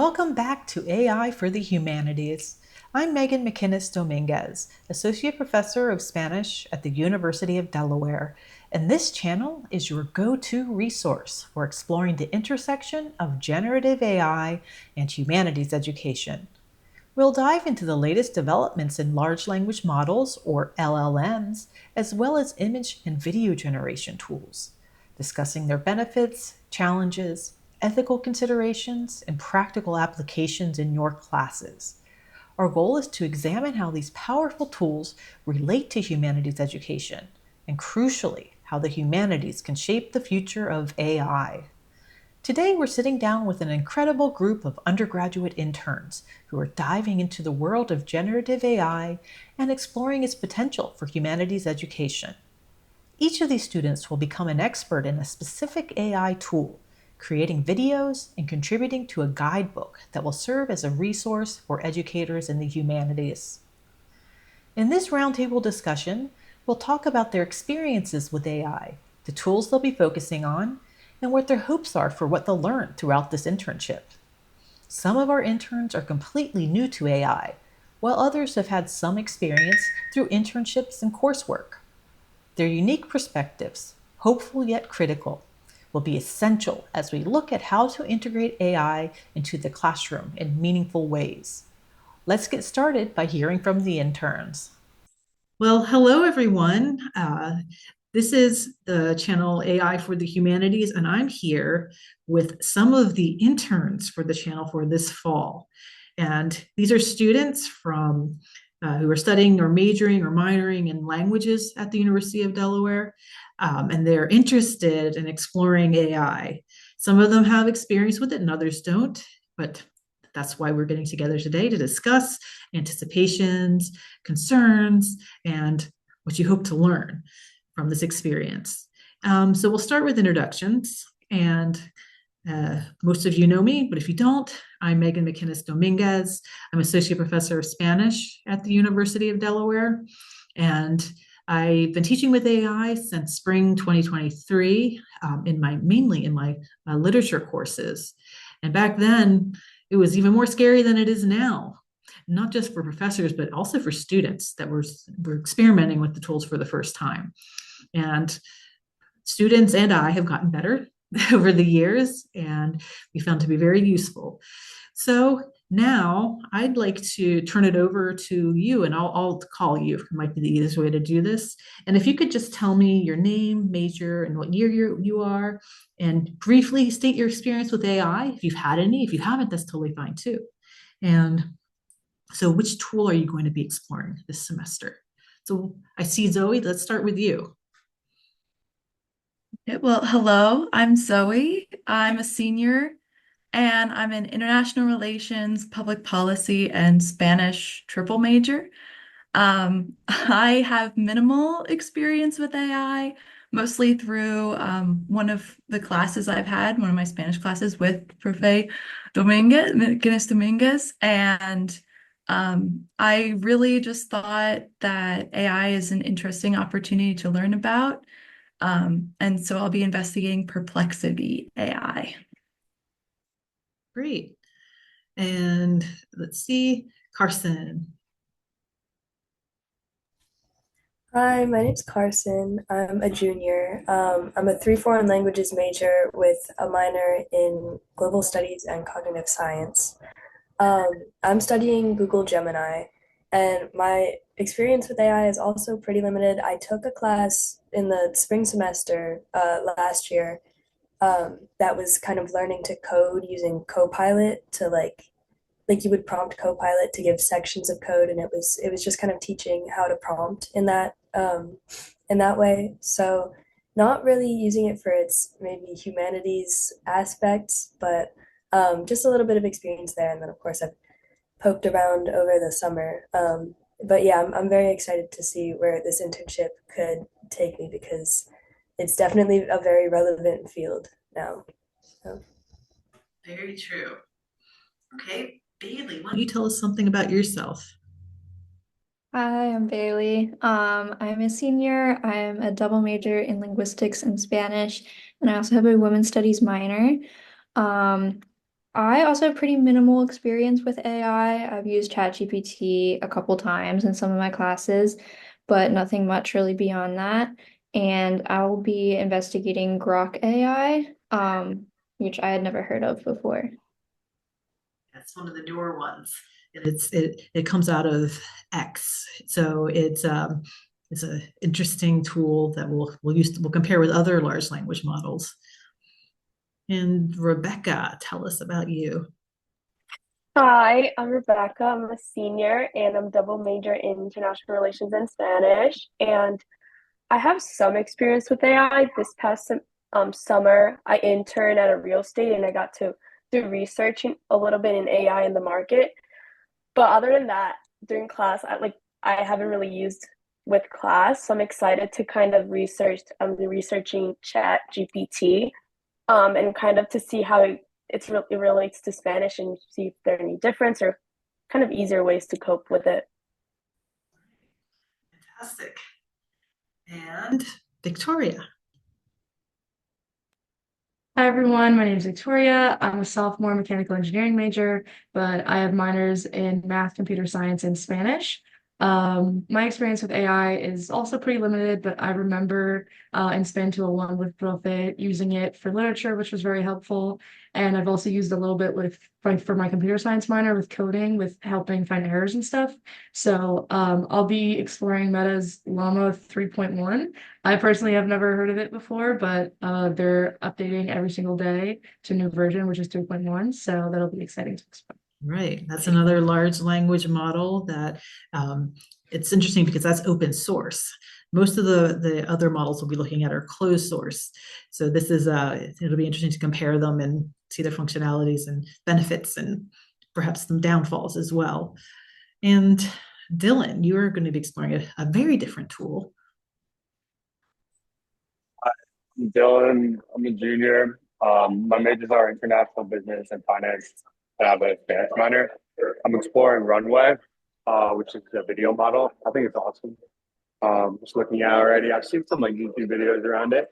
Welcome back to AI for the Humanities. I'm Meghan McInnis-Domínguez, Associate Professor of Spanish at the University of Delaware, and this channel is your go-to resource for exploring the intersection of generative AI and humanities education. We'll dive into the latest developments in large language models, or LLMs, as well as image and video generation tools, discussing their benefits, challenges, ethical considerations, and practical applications in your classes. Our goal is to examine how these powerful tools relate to humanities education, and crucially, how the humanities can shape the future of AI. Today, we're sitting down with an incredible group of undergraduate interns who are diving into the world of generative AI and exploring its potential for humanities education. Each of these students will become an expert in a specific AI tool, creating videos and contributing to a guidebook that will serve as a resource for educators in the humanities. In this roundtable discussion, we'll talk about their experiences with AI, the tools they'll be focusing on, and what their hopes are for what they'll learn throughout this internship. Some of our interns are completely new to AI, while others have had some experience through internships and coursework. Their unique perspectives, hopeful yet critical, will be essential as we look at how to integrate AI into the classroom in meaningful ways. Let's get started by hearing from the interns. Well, hello everyone. This is the channel AI for the Humanities, and I'm here with some of the interns for the channel for this fall. And these are students from who are studying or majoring or minoring in languages at the University of Delaware, and they're interested in exploring AI. Some of them have experience with it and others don't, but that's why we're getting together today to discuss anticipations, concerns, and what you hope to learn from this experience. So we'll start with introductions, and most of you know me, but if you don't, I'm Meghan McInnis-Domínguez. I'm Associate Professor of Spanish at the University of Delaware, and I've been teaching with AI since spring 2023, mainly in my literature courses. And back then, it was even more scary than it is now, not just for professors, but also for students that were experimenting with the tools for the first time. And students and I have gotten better over the years, and we found to be very useful. So now I'd like to turn it over to you, and I'll call you. It might be the easiest way to do this. And if you could just tell me your name, major, and what year you are, and briefly state your experience with AI, if you've had any. If you haven't, that's totally fine too. And so which tool are you going to be exploring this semester? So I see Zoe, let's start with you. Well, hello, I'm Zoe. I'm a senior and I'm an international relations, public policy, and Spanish triple major. I have minimal experience with AI, mostly through one of the classes I've had, one of my Spanish classes with Profe Dominguez, McInnis-Domínguez, and I really just thought that AI is an interesting opportunity to learn about. And so I'll be investigating perplexity AI. Great. And let's see, Carson. Hi, my name's Carson. I'm a junior. I'm a three foreign languages major with a minor in global studies and cognitive science. Um, I'm studying Google Gemini, and my experience with AI is also pretty limited. I took a class in the spring semester last year that was kind of learning to code using Copilot to like you would prompt Copilot to give sections of code, and it was just kind of teaching how to prompt in that way. So not really using it for its maybe humanities aspects, but just a little bit of experience there. And then of course I've poked around over the summer. But yeah, I'm very excited to see where this internship could take me because it's definitely a very relevant field now. So. Very true. Okay, Bailey, why don't you tell us something about yourself? Hi, I'm Bailey. I'm a senior. I'm a double major in linguistics and Spanish, and I also have a women's studies minor. Um, I also have pretty minimal experience with AI. I've used ChatGPT a couple times in some of my classes, but nothing much really beyond that. And I will be investigating Grok AI, which I had never heard of before. That's one of the newer ones. And it comes out of X. So it's an interesting tool that we'll compare with other large language models. And Rebecca, tell us about you. Hi, I'm Rebecca. I'm a senior and I'm double major in international relations and Spanish. And I have some experience with AI. This past summer, I interned at a real estate and I got to do research a little bit in AI in the market. But other than that, during class, I haven't really used with class. So I'm excited to kind of researching Chat GPT and kind of to see how it relates to Spanish and see if there are any difference or kind of easier ways to cope with it. Fantastic. And Victoria. Hi everyone, my name is Victoria. I'm a sophomore mechanical engineering major, but I have minors in math, computer science, and Spanish. My experience with AI is also pretty limited, but I remember in Span 201 with Profe using it for literature, which was very helpful. And I've also used a little bit for my computer science minor with coding, with helping find errors and stuff. So I'll be exploring Meta's Llama 3.1. I personally have never heard of it before, but they're updating every single day to a new version, which is 3.1. So that'll be exciting to explore. Right. That's another large language model that it's interesting because that's open source. Most of the other models we'll be looking at are closed source. So this is it'll be interesting to compare them and see their functionalities and benefits and perhaps some downfalls as well. And Dylan, you are going to be exploring a very different tool. I'm Dylan. I'm a junior. My majors are international business and finance. I have a Spanish minor. I'm exploring Runway, which is a video model. I think it's awesome. Just looking at it already. I've seen some like YouTube videos around it,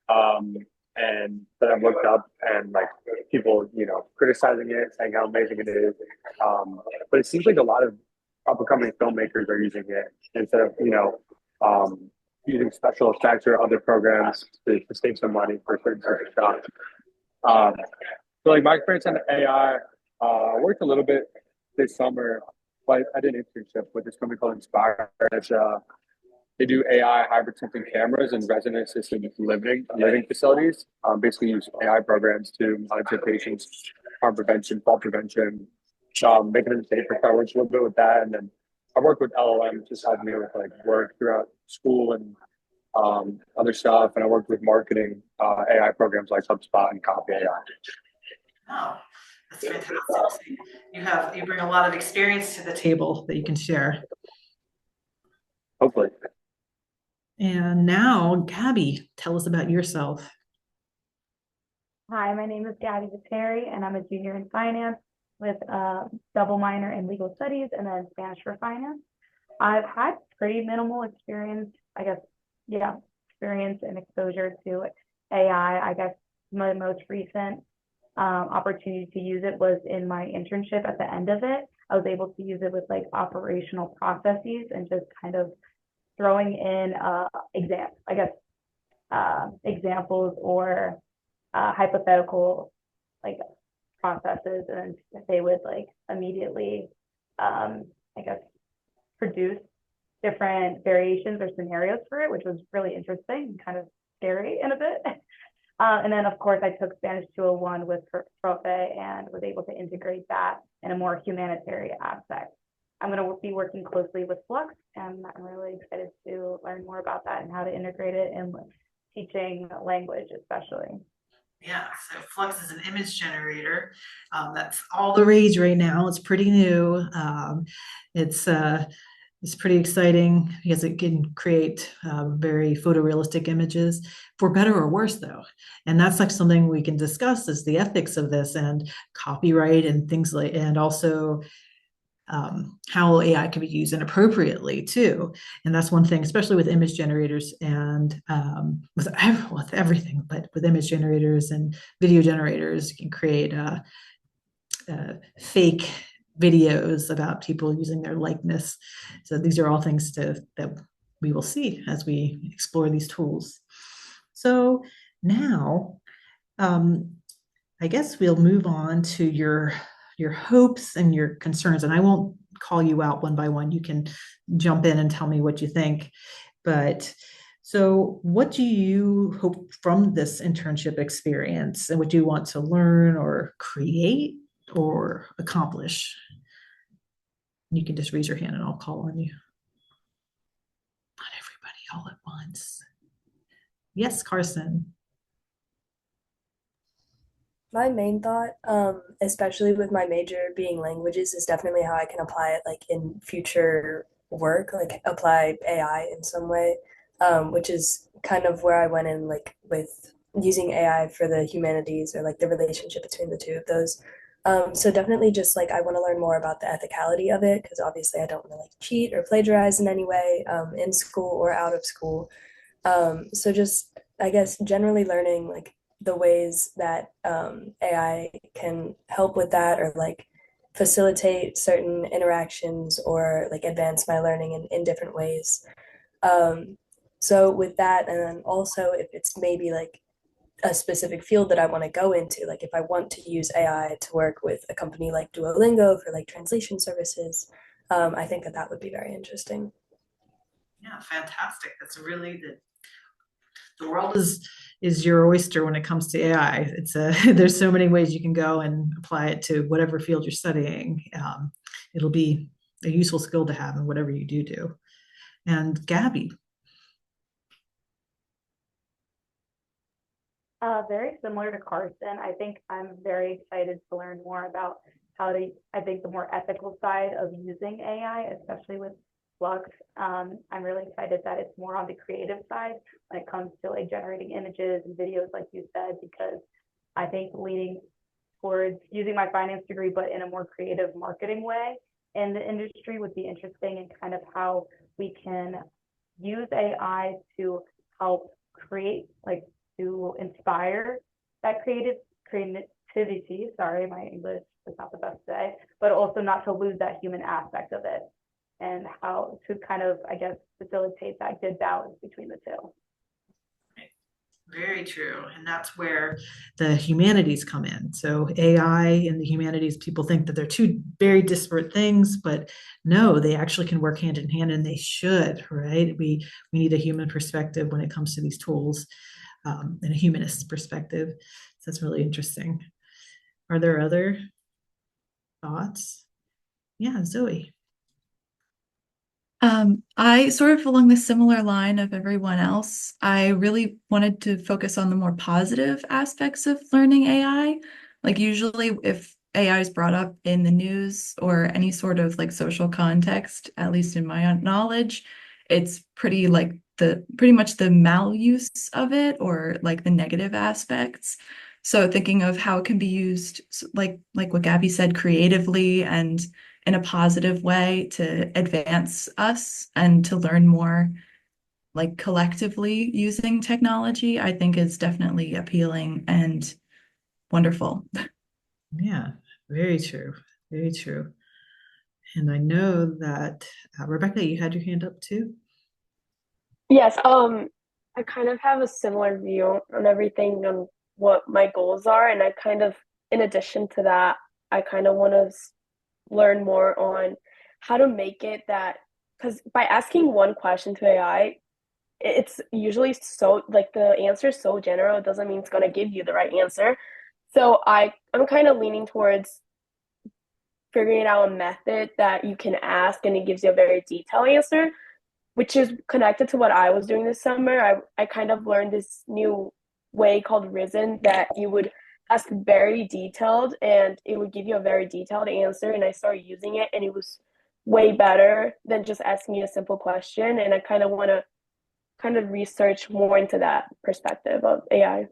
and that I've looked up and like people, criticizing it, saying how amazing it is. But it seems like a lot of up-and-coming filmmakers are using it instead of using special effects or other programs to save some money for certain types of shots. So like my experience on AI, I worked a little bit this summer, but I did an internship with this company called Inspire. They do AI hybrid sensing cameras and resident assisted living facilities. Basically use AI programs to monitor patients, harm prevention, fall prevention, making them safer. So I worked a little bit with that, and then I work with LLM, just helping me with like work throughout school and other stuff. And I worked with marketing AI programs like HubSpot and Copy AI. Oh, that's fantastic. You bring a lot of experience to the table that you can share. Hopefully. And now, Gabby, tell us about yourself. Hi, my name is Gabby Viteri, and I'm a junior in finance with a double minor in legal studies and then Spanish for finance. I've had pretty minimal experience, experience and exposure to AI. I guess my most recent opportunity to use it was in my internship. At the end of it, I was able to use it with like operational processes and just kind of throwing in examples or hypothetical like processes, and they would like immediately produce different variations or scenarios for it, which was really interesting and kind of scary in a bit. And then, of course, I took Spanish 201 with Profe and was able to integrate that in a more humanitarian aspect. I'm going to be working closely with Flux, and I'm really excited to learn more about that and how to integrate it in teaching language, especially. Yeah, so Flux is an image generator. That's all the rage right now. It's pretty new. It's pretty exciting because it can create very photorealistic images, for better or worse, though. And that's like something we can discuss is the ethics of this and copyright and things like, and also how AI can be used inappropriately too. And that's one thing, especially with image generators and with everything, but with image generators and video generators, you can create fake videos about people using their likeness. So these are all things that we will see as we explore these tools. So now, I guess we'll move on to your hopes and your concerns, and I won't call you out one by one. You can jump in and tell me what you think. But so what do you hope from this internship experience, and what do you want to learn or create or accomplish? You can just raise your hand and I'll call on you. Not everybody all at once. Yes, Carson. My main thought, especially with my major being languages, is definitely how I can apply it like in future work, like apply AI in some way, which is kind of where I went in like with using AI for the humanities or like the relationship between the two of those. So definitely just like I want to learn more about the ethicality of it because obviously I don't want to like cheat or plagiarize in any way in school or out of school. So just I guess generally learning like the ways that AI can help with that or like facilitate certain interactions or like advance my learning in different ways. Um, so with that, and then also if it's maybe like a specific field that I want to go into, like if I want to use AI to work with a company like Duolingo for like translation services, I think that that would be very interesting. Yeah, fantastic. That's really the world is your oyster when it comes to AI. It's there's so many ways you can go and apply it to whatever field you're studying. It'll be a useful skill to have in whatever you do. And Gabby. Very similar to Carson. I think I'm very excited to learn more about how to, I think the more ethical side of using AI, especially with Flux. I'm really excited that it's more on the creative side when it comes to like generating images and videos, like you said, because I think leaning towards using my finance degree, but in a more creative marketing way in the industry would be interesting, and kind of how we can use AI to help create, like to inspire that creativity. Sorry, my English is not the best today, but also not to lose that human aspect of it, and how to kind of, I guess, facilitate that good balance between the two. Very true. And that's where the humanities come in. So AI and the humanities, people think that they're two very disparate things, but no, they actually can work hand in hand, and they should, right? We need a human perspective when it comes to these tools, and a humanist perspective. So that's really interesting. Are there other thoughts? Yeah, Zoe. I sort of along the similar line of everyone else. I really wanted to focus on the more positive aspects of learning AI. Like usually if AI is brought up in the news or any sort of like social context, at least in my knowledge, it's pretty much the maluse of it or like the negative aspects. So thinking of how it can be used, like what Gabby said, creatively and in a positive way to advance us and to learn more like collectively using technology, I think is definitely appealing and wonderful. Yeah, very true. Very true. And I know that Rebecca, you had your hand up too. Yes, I kind of have a similar view on everything on what my goals are, and I kind of, in addition to that, I kind of want to learn more on how to make it that, because by asking one question to AI, it's usually so like the answer is so general, it doesn't mean it's going to give you the right answer. So I'm kind of leaning towards figuring out a method that you can ask and it gives you a very detailed answer, which is connected to what I was doing this summer. I kind of learned this new way called Risen that you would ask very detailed and it would give you a very detailed answer. And I started using it and it was way better than just asking you a simple question. And I kind of want to kind of research more into that perspective of AI.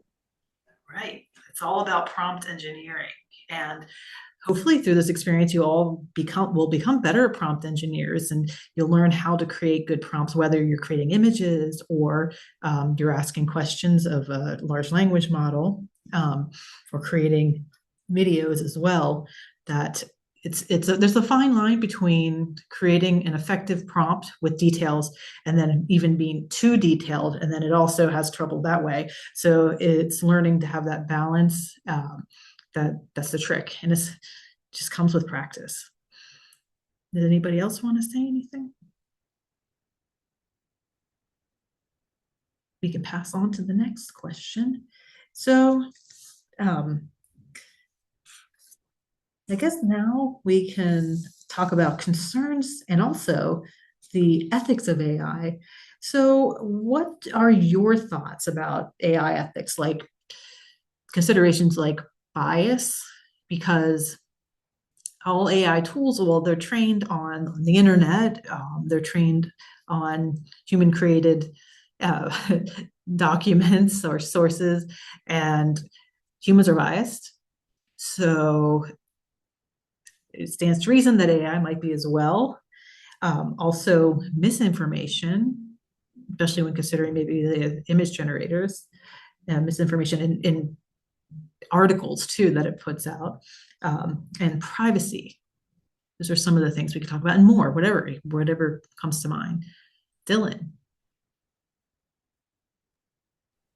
Right. It's all about prompt engineering. And hopefully through this experience, you all will become better prompt engineers, and you'll learn how to create good prompts, whether you're creating images or you're asking questions of a large language model, or creating videos as well. that there's a fine line between creating an effective prompt with details and then even being too detailed, and then it also has trouble that way. So it's learning to have that balance. That's the trick, and it just comes with practice. Did anybody else want to say anything? We can pass on to the next question. So I guess now we can talk about concerns and also the ethics of AI. So what are your thoughts about AI ethics, like considerations like bias? Because all AI tools, well, they're trained on the internet, they're trained on human created documents or sources, and humans are biased. So it stands to reason that AI might be as well. Also, misinformation, especially when considering maybe the image generators, misinformation in articles too that it puts out, and privacy. Those are some of the things we could talk about, and more, whatever comes to mind. Dylan.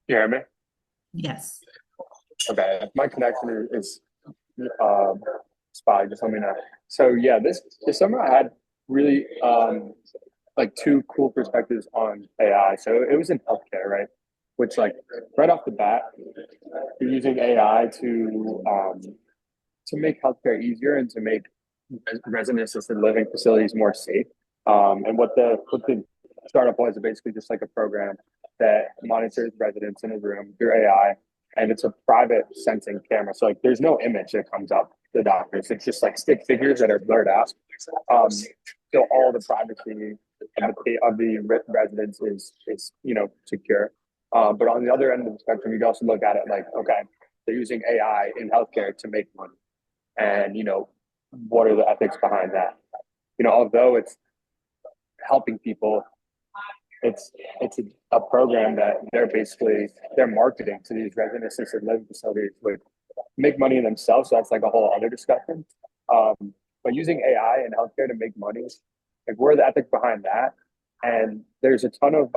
You hear me? Yes. Okay, if my connection is spotty, just let me know. So yeah, this summer I had really like two cool perspectives on AI. So it was in healthcare, right? Which like right off the bat, you're using AI to make healthcare easier and to make resident assisted living facilities more safe. And what the startup was basically just like a program that monitors residents in a room through AI, and it's a private sensing camera. So like, there's no image that comes up to the doctors. It's just like stick figures that are blurred out. So all the privacy of the residents is secure. But on the other end of the spectrum, you also look at it like, okay, they're using AI in healthcare to make money, and what are the ethics behind that? Although it's helping people, it's a program that they're marketing to these resident assisted living facilities would make money themselves. So that's like a whole other discussion. But using AI in healthcare to make money, like, where are the ethics behind that? And there's a ton of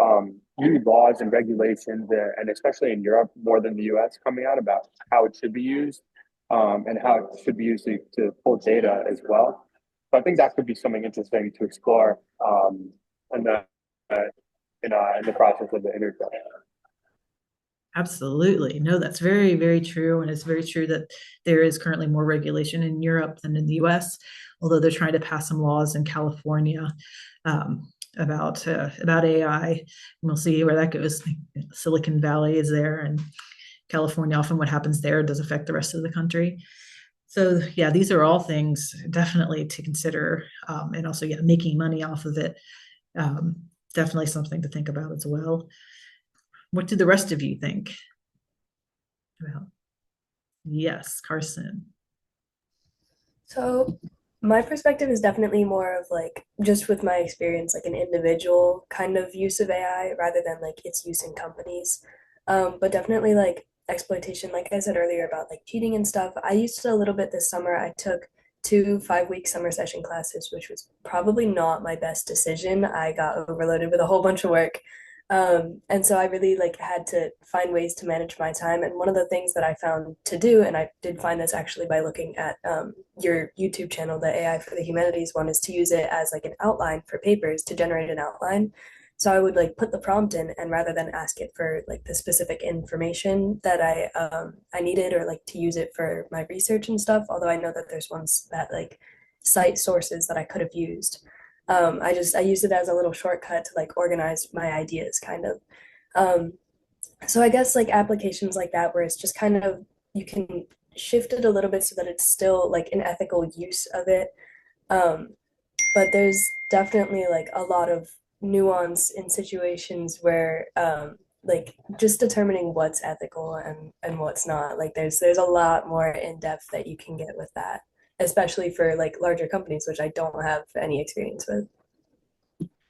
new laws and regulations there, and especially in Europe more than the US, coming out about how it should be used, and how it should be used to pull data as well. So I think that could be something interesting to explore in the process of the interview. Absolutely. No, that's very, very true. And it's very true that there is currently more regulation in Europe than in the US, although they're trying to pass some laws in California about AI. And we'll see where that goes. Silicon Valley is there, and California, often what happens there does affect the rest of the country. So yeah, these are all things definitely to consider. And also, yeah, making money off of it, definitely something to think about as well. What do the rest of you think about? Yes, Carson. So my perspective is definitely more of like, just with my experience, like an individual kind of use of AI rather than like its use in companies. But definitely like exploitation, like I said earlier about like cheating and stuff. I used it a little bit this summer. I took 2 5-week summer session classes, which was probably not my best decision. I got overloaded with a whole bunch of work. And so I really like had to find ways to manage my time. And one of the things that I found to do, and I did find this actually by looking at your YouTube channel, the AI for the Humanities one, is to use it as like an outline for papers, to generate an outline. So I would like put the prompt in, and rather than ask it for like the specific information that I needed, or like to use it for my research and stuff, although I know that there's ones that like cite sources that I could have used. I used it as a little shortcut to like organize my ideas, kind of. Um, so I guess like applications like that, where it's just kind of, you can shift it a little bit so that it's still like an ethical use of it. Um, but there's definitely like a lot of nuance in situations where like just determining what's ethical and what's not. Like there's a lot more in depth that you can get with that, especially for like larger companies, which I don't have any experience with.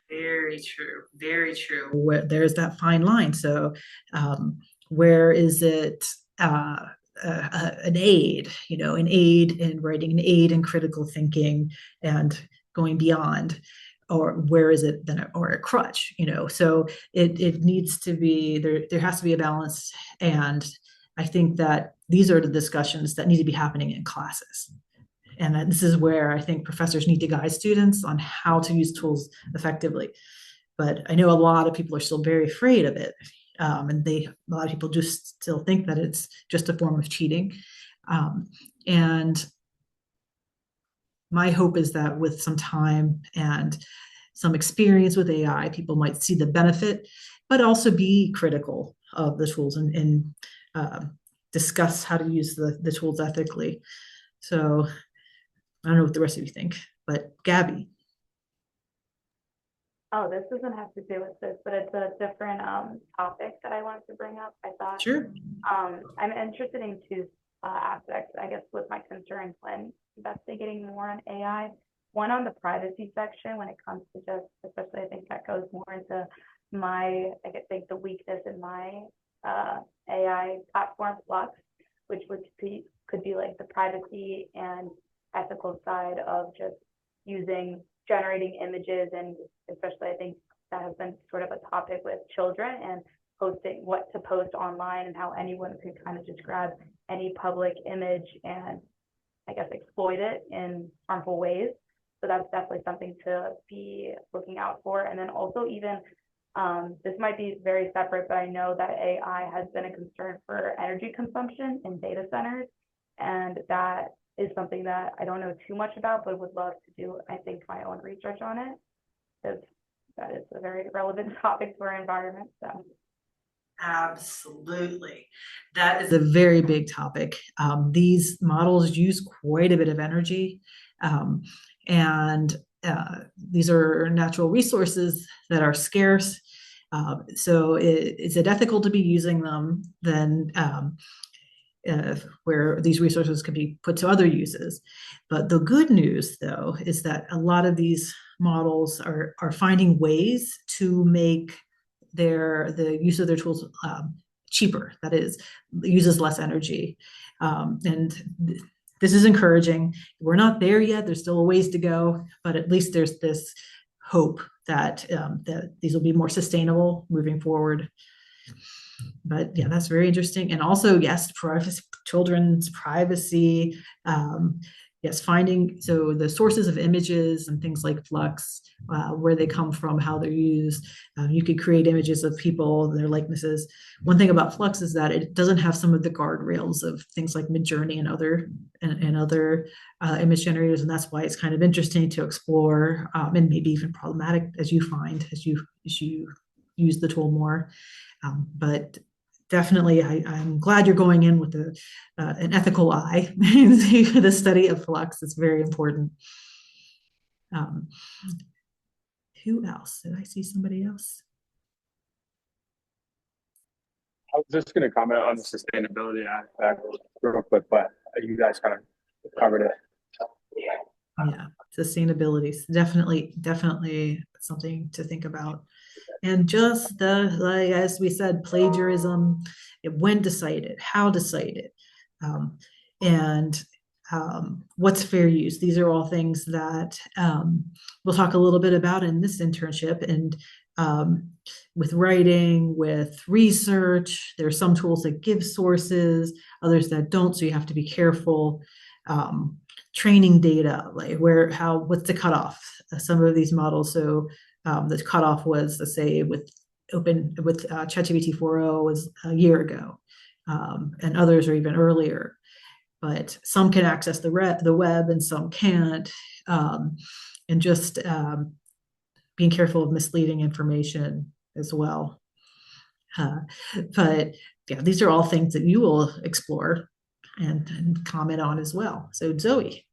Very true. Very true. There's that fine line. So, where is it an aid, an aid in writing, an aid in critical thinking and going beyond, or where is it then, or a crutch, so it needs to be there has to be a balance. And I think that these are the discussions that need to be happening in classes. And this is where I think professors need to guide students on how to use tools effectively. But I know a lot of people are still very afraid of it. And a lot of people just still think that it's just a form of cheating. And my hope is that with some time and some experience with AI, people might see the benefit, but also be critical of the tools and discuss how to use the tools ethically. So I don't know what the rest of you think, but Gabby. Oh, this doesn't have to do with this, but it's a different topic that I wanted to bring up. I thought Sure. I'm interested in two aspects, I guess, with my concerns when investigating more on AI. One on the privacy section when it comes to just, especially I think that goes more into my, I think the weakness in my AI platform Flux, which could be like the privacy and ethical side of just generating images, and especially I think that has been sort of a topic with children and posting what to post online, and how anyone could kind of just grab any public image and I guess exploit it in harmful ways. So that's definitely something to be looking out for. And then also even this might be very separate, but I know that AI has been a concern for energy consumption in data centers, and that is something that I don't know too much about, but would love to do, I think, my own research on it, because that is a very relevant topic to our environment. So. Absolutely. That is a very big topic. These models use quite a bit of energy, and these are natural resources that are scarce. So is it ethical to be using them then where these resources could be put to other uses? But the good news, though, is that a lot of these models are finding ways to make the use of their tools cheaper. That is, uses less energy. And this is encouraging. We're not there yet. There's still a ways to go, but at least there's this hope that that these will be more sustainable moving forward. But yeah, that's very interesting. And also, yes, children's privacy. Yes, finding so the sources of images and things like Flux, where they come from, how they're used. You could create images of people, their likenesses. One thing about Flux is that it doesn't have some of the guardrails of things like Midjourney and other image generators, and that's why it's kind of interesting to explore, and maybe even problematic as you find as you use the tool more. But definitely, I'm glad you're going in with an ethical eye. The study of Flux is very important. Who else? Did I see somebody else? I was just going to comment on the sustainability aspect real quick, but you guys kind of covered it. Yeah, sustainability is definitely something to think about. And just like as we said, plagiarism, when to cite it, how to cite it, and what's fair use. These are all things that we'll talk a little bit about in this internship. And with writing, with research, there are some tools that give sources, others that don't, so you have to be careful. Training data, like what's the cutoff? Some of these models, so the cutoff was, let's say, with ChatGPT 4.0 was a year ago, and others are even earlier. But some can access the web and some can't, and just being careful of misleading information as well. But yeah, these are all things that you will explore and comment on as well. So Zoe.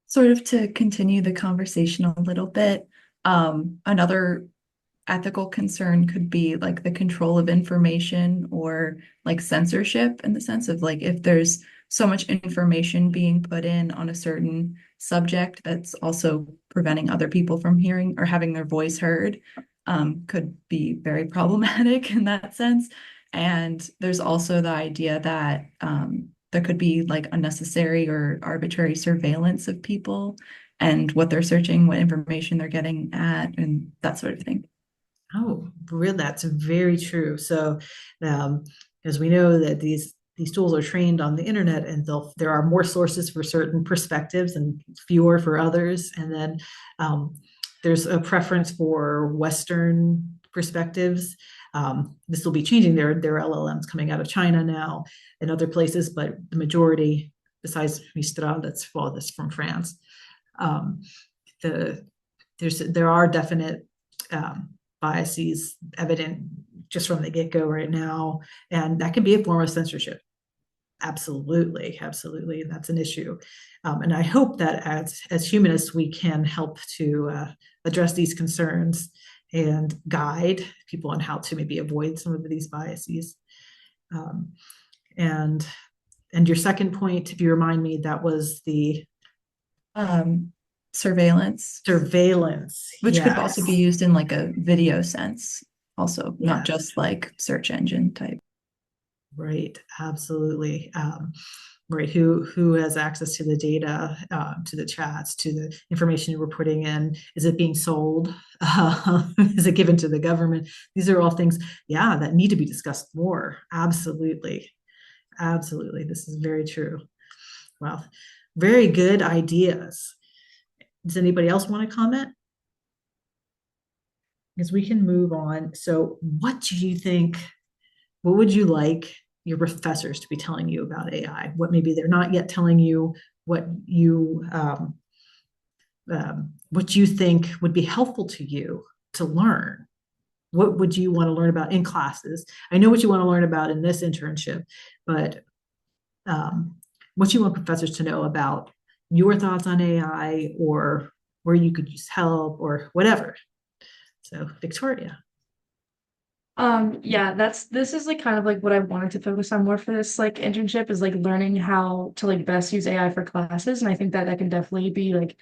Sort of to continue the conversation a little bit, another ethical concern could be like the control of information, or like censorship, in the sense of like if there's so much information being put in on a certain subject that's also preventing other people from hearing or having their voice heard, could be very problematic in that sense. And there's also the idea that there could be like unnecessary or arbitrary surveillance of people and what they're searching, what information they're getting at, and that sort of thing. Oh, really? That's very true. So, as we know that these tools are trained on the internet, and there are more sources for certain perspectives and fewer for others. And then there's a preference for Western perspectives. This will be changing. There are LLMs coming out of China now and other places, but the majority, besides Mistral, that's from France. There are definite biases evident just from the get-go right now, and that can be a form of censorship. Absolutely, absolutely, and that's an issue. And I hope that as humanists, we can help to address these concerns and guide people on how to maybe avoid some of these biases. And your second point, if you remind me, that was the surveillance, which could also be used in like a video sense, also not just like search engine type. Right, absolutely. Right, who has access to the data, to the chats, to the information we're putting in? Is it being sold? Is it given to the government? These are all things, that need to be discussed more. Absolutely, absolutely. This is very true. Well, very good ideas. Does anybody else want to comment? Because we can move on. So, what do you think? What would you like your professors to be telling you about AI? What maybe they're not yet telling you, what you think would be helpful to you to learn? What would you want to learn about in classes? I know what you want to learn about in this internship, but what do you want professors to know about your thoughts on AI, or where you could use help, or whatever? So, Victoria. This is like kind of like what I wanted to focus on more for this like internship, is like learning how to like best use AI for classes. And I think that can definitely be like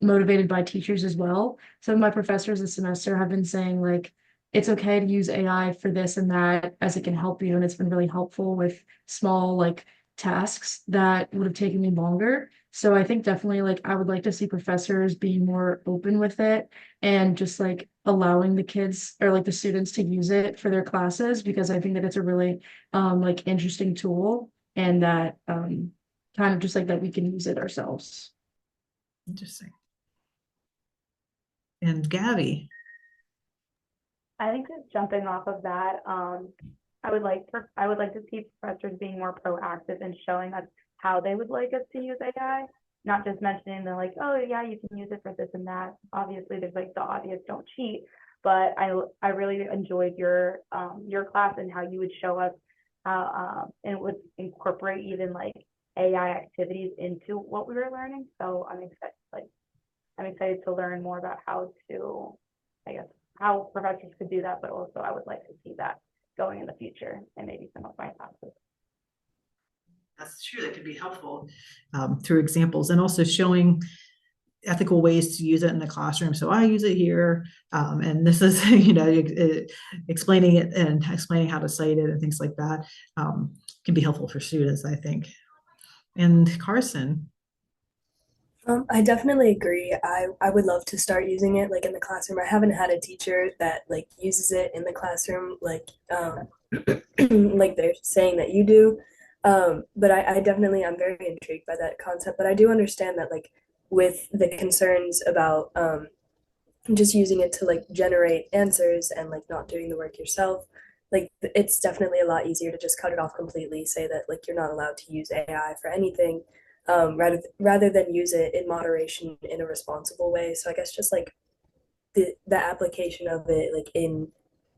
motivated by teachers as well. Some of my professors this semester have been saying like it's okay to use AI for this and that, as it can help you. And it's been really helpful with small like tasks that would have taken me longer. So I think definitely like I would like to see professors being more open with it and just like allowing the kids or like the students to use it for their classes, because I think that it's a really like interesting tool, and that kind of just like that we can use it ourselves. Interesting. And Gabby. I think just jumping off of that, I would like to see professors being more proactive and showing us how they would like us to use AI, not just mentioning they're like, oh yeah, you can use it for this and that. Obviously, there's like the obvious don't cheat, but I really enjoyed your class and how you would show us how and would incorporate even like AI activities into what we were learning. So I'm excited to learn more about how to, I guess, how professors could do that, but also I would like to see that going in the future and maybe some of my classes. That's true. That could be helpful through examples, and also showing ethical ways to use it in the classroom. So I use it here, and this is, explaining it and explaining how to cite it and things like that can be helpful for students, I think. And Carson. I definitely agree. I would love to start using it like in the classroom. I haven't had a teacher that like uses it in the classroom like like they're saying that you do. But I definitely I'm very intrigued by that concept. But I do understand that like with the concerns about just using it to like generate answers and like not doing the work yourself, like it's definitely a lot easier to just cut it off completely, say that like you're not allowed to use AI for anything, rather than use it in moderation in a responsible way. So I guess just like the application of it, like in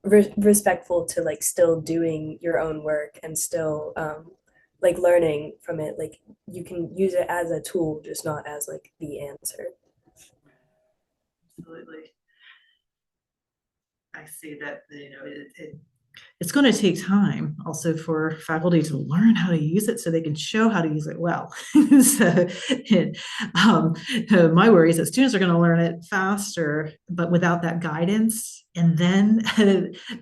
respectful to like still doing your own work and still like learning from it. Like you can use it as a tool, just not as like the answer. Absolutely. I see that, it's going to take time also for faculty to learn how to use it so they can show how to use it well. So my worry is that students are going to learn it faster, but without that guidance, and then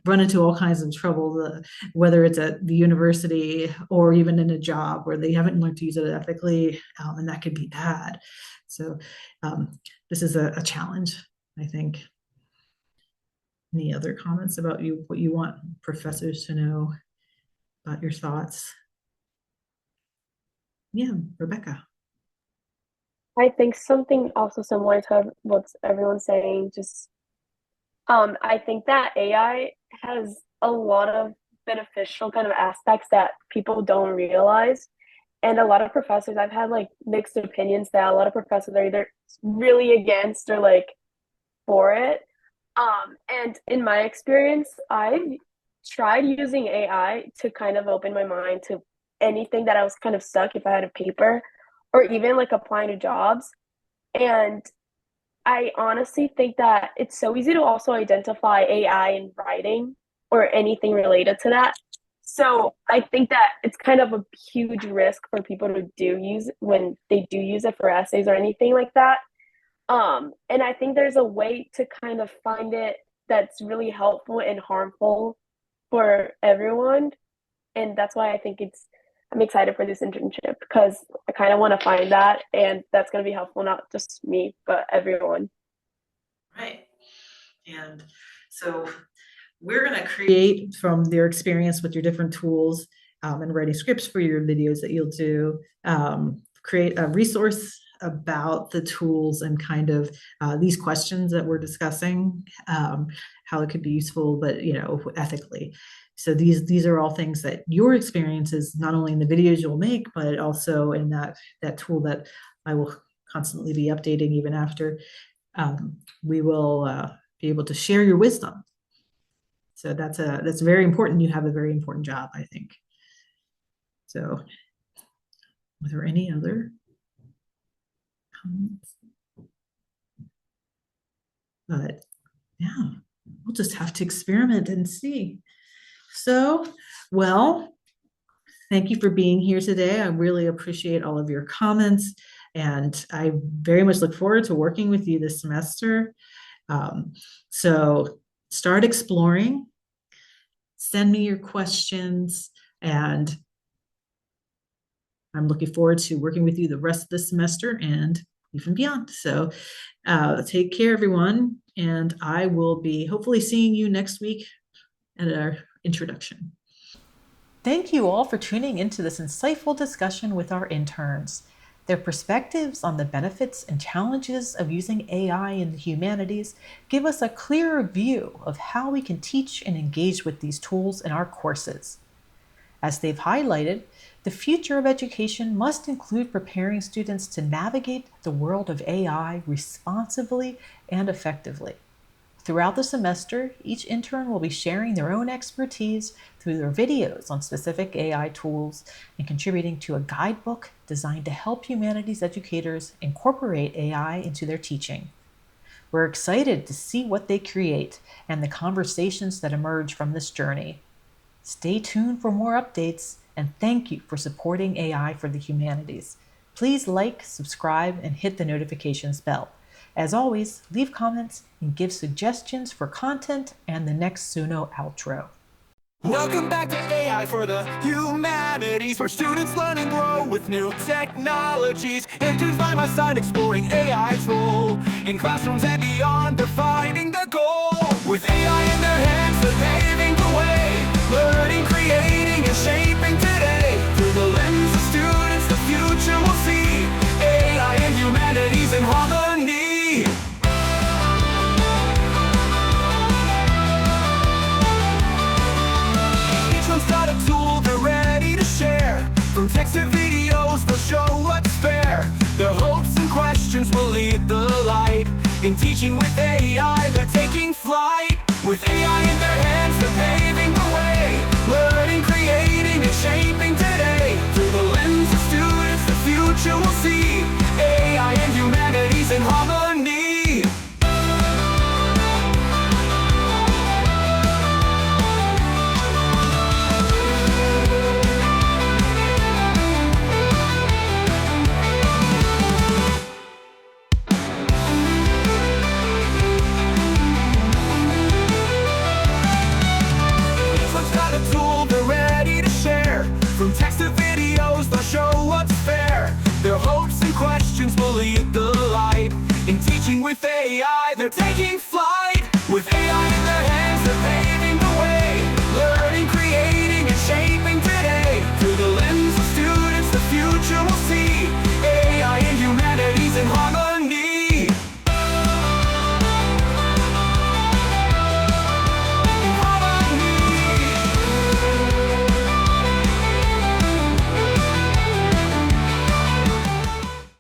run into all kinds of trouble, whether it's at the university or even in a job where they haven't learned to use it ethically, and that could be bad. So this is a challenge, I think. Any other comments about what you want professors to know about your thoughts? Yeah, Rebecca. I think something also similar to what everyone's saying, just I think that AI has a lot of beneficial kind of aspects that people don't realize. And a lot of professors, I've had like mixed opinions that a lot of professors are either really against or like for it. And in my experience, I've tried using AI to kind of open my mind to anything that I was kind of stuck if I had a paper or even like applying to jobs. And I honestly think that it's so easy to also identify AI in writing or anything related to that. So I think that it's kind of a huge risk for people to do use when they do use it for essays or anything like that. And I think there's a way to kind of find it that's really helpful and harmful for everyone. And that's why I think I'm excited for this internship because I kind of want to find that, and that's going to be helpful, not just me, but everyone. Right. And so we're going to create from their experience with your different tools and writing scripts for your videos that you'll do, create a resource about the tools and kind of these questions that we're discussing, how it could be useful, but ethically. So these are all things that your experiences, not only in the videos you'll make, but also in that tool that I will constantly be updating even after. We will be able to share your wisdom. So that's very important. You have a very important job, I think. So, were there any other comments? But yeah, we'll just have to experiment and see. So, well, thank you for being here today. I really appreciate all of your comments, and I very much look forward to working with you this semester. So start exploring, send me your questions, and I'm looking forward to working with you the rest of the semester and even beyond. So take care, everyone, and I will be hopefully seeing you next week at our introduction. Thank you all for tuning into this insightful discussion with our interns. Their perspectives on the benefits and challenges of using AI in the humanities give us a clearer view of how we can teach and engage with these tools in our courses. As they've highlighted, the future of education must include preparing students to navigate the world of AI responsibly and effectively. Throughout the semester, each intern will be sharing their own expertise through their videos on specific AI tools and contributing to a guidebook designed to help humanities educators incorporate AI into their teaching. We're excited to see what they create and the conversations that emerge from this journey. Stay tuned for more updates, and thank you for supporting AI for the humanities. Please like, subscribe, and hit the notifications bell. As always, leave comments and give suggestions for content and the next Suno outro. Welcome back to AI for the humanities, where students learn and grow with new technologies. Interns by my side exploring AI's role in classrooms and beyond, they're finding the goal. With AI in their hands, they're paving the way, learning, creating, and shaping today. Through the lens of students, the future will see AI and humanities in harmony. Got a tool they're ready to share. From text to videos, they'll show what's fair. Their hopes and questions will lead the light. In teaching with AI, they're taking flight. With AI in their hands, they're paving the way, learning, creating, and shaping today. Through the lens of students, the future will see AI and humanities in harmony. taking